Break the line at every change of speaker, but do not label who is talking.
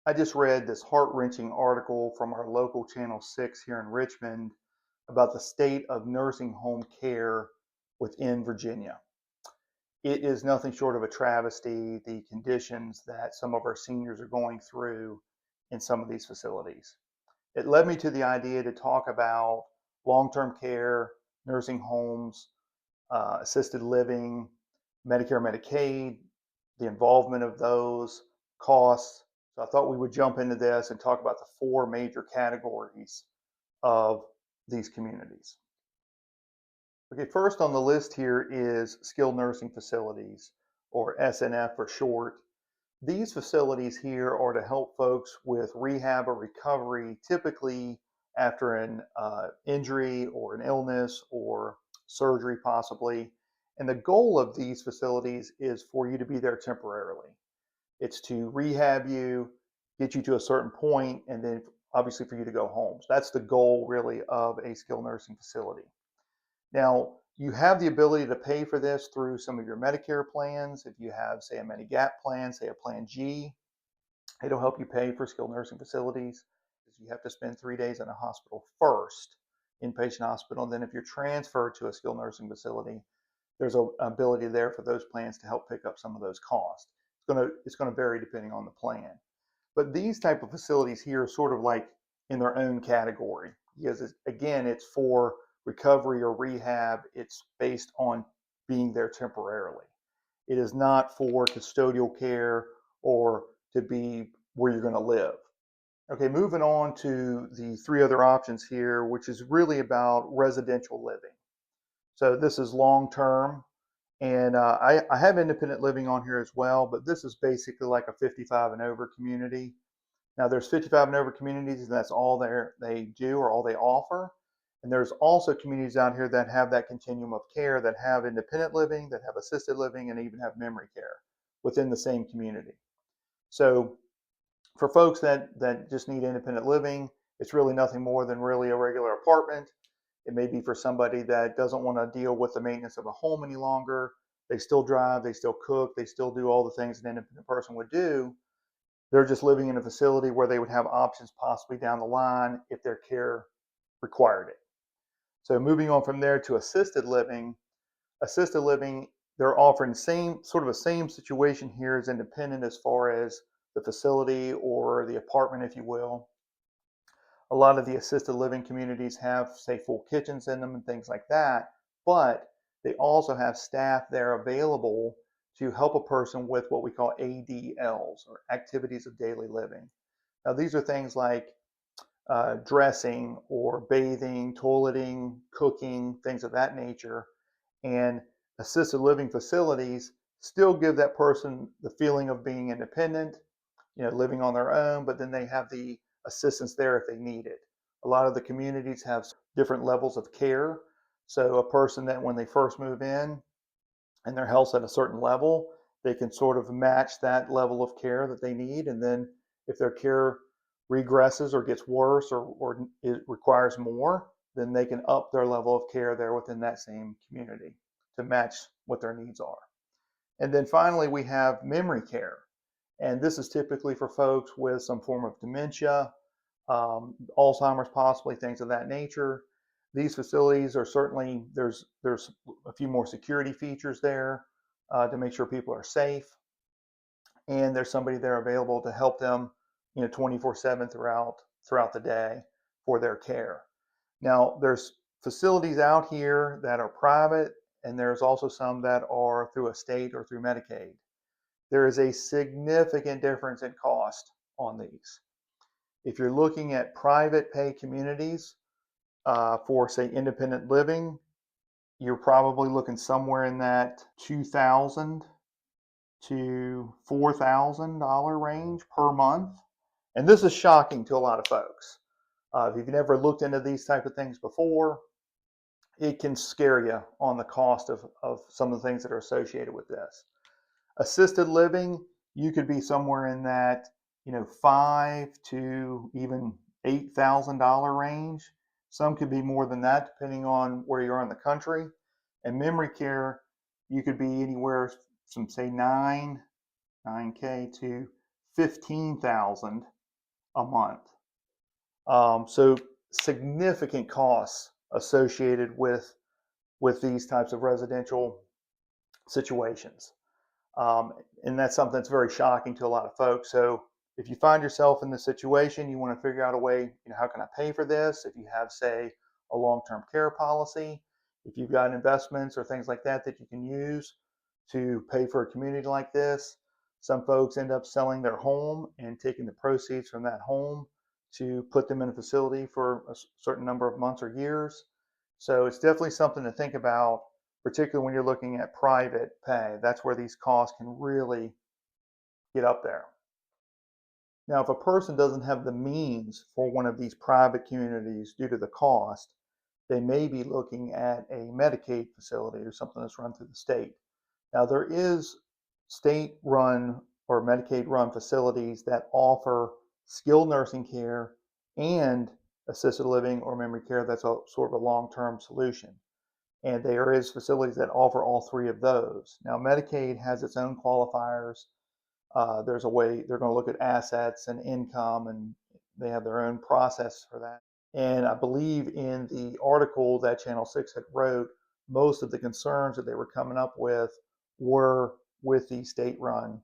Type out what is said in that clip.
I just read this heart-wrenching article from our local Channel 6 here in Richmond about the state of nursing home care within Virginia. It is nothing short of a travesty, the conditions that some of our seniors are going through in some of these facilities. It led me to the idea to talk about long-term care, nursing homes, assisted living, Medicare and Medicaid, the involvement of those, costs. So I thought we would jump into this and talk about the four major categories of these communities. Okay, first on the list here is skilled nursing facilities, or SNF for short. These facilities here are to help folks with rehab or recovery, typically after an injury or an illness or surgery, possibly. And the goal of these facilities is for you to be there temporarily. It's to rehab you, get you to a certain point, and then obviously for you to go home. So that's the goal really of a skilled nursing facility. Now, you have the ability to pay for this through some of your Medicare plans. If you have, say, a Medigap plan, say a Plan G, it'll help you pay for skilled nursing facilities. You have to spend 3 days in a hospital first, inpatient hospital. And then if you're transferred to a skilled nursing facility, there's an ability there for those plans to help pick up some of those costs. It's going to vary depending on the plan. But these type of facilities here are sort of like in their own category because again, it's for recovery or rehab. It's based on being there temporarily. It is not for custodial care or to be where you're going to live. Okay, moving on to the three other options here, which is really about residential living. So this is long term, and I have independent living on here as well, but this is basically like a 55 and over community. Now there's 55 and over communities, and that's all they do or all they offer. And there's also communities out here that have that continuum of care, that have independent living, that have assisted living, and even have memory care within the same community. So for folks that just need independent living, it's really nothing more than really a regular apartment. It may be for somebody that doesn't want to deal with the maintenance of a home any longer. They still drive, they still cook, they still do all the things an independent person would do. They're just living in a facility where they would have options possibly down the line if their care required it. So moving on from there to assisted living, they're offering the same situation here as independent as far as the facility or the apartment, if you will. A lot of the assisted living communities have, say, full kitchens in them and things like that, but they also have staff there available to help a person with what we call ADLs, or activities of daily living. Now, these are things like dressing or bathing, toileting, cooking, things of that nature. And assisted living facilities still give that person the feeling of being independent, living on their own, but then they have the assistance there if they need it. A lot of the communities have different levels of care. So a person that when they first move in and their health's at a certain level, they can sort of match that level of care that they need. And then if their care regresses or gets worse or it requires more, then they can up their level of care there within that same community to match what their needs are. And then finally, we have memory care. And this is typically for folks with some form of dementia, Alzheimer's possibly, things of that nature. These facilities are certainly, there's a few more security features there to make sure people are safe. And there's somebody there available to help them 24/7 throughout the day for their care. Now, there's facilities out here that are private, and there's also some that are through a state or through Medicaid. There is a significant difference in cost on these. If you're looking at private pay communities for, say, independent living, you're probably looking somewhere in that $2,000 to $4,000 range per month. And this is shocking to a lot of folks. If you've never looked into these type of things before, it can scare you on the cost of some of the things that are associated with this. Assisted living, you could be somewhere in that, $5,000 to even $8,000 range. Some could be more than that, depending on where you are in the country. And memory care, you could be anywhere from say 9K to 15,000 a month. So significant costs associated with these types of residential situations. Um, and that's something that's very shocking to a lot of folks. So if you find yourself in this situation, you want to figure out a way, how can I pay for this? If you have, say, a long-term care policy, if you've got investments or things like that that you can use to pay for a community like this. Some folks end up selling their home and taking the proceeds from that home to put them in a facility for a certain number of months or years. So it's definitely something to think about, particularly when you're looking at private pay. That's where these costs can really get up there. Now, if a person doesn't have the means for one of these private communities due to the cost, they may be looking at a Medicaid facility or something that's run through the state. Now, there is state-run or Medicaid-run facilities that offer skilled nursing care and assisted living or memory care. That's a sort of a long-term solution. And there is facilities that offer all three of those. Now, Medicaid has its own qualifiers. There's a way they're going to look at assets and income, and they have their own process for that. And I believe in the article that Channel 6 had wrote, most of the concerns that they were coming up with were with the state-run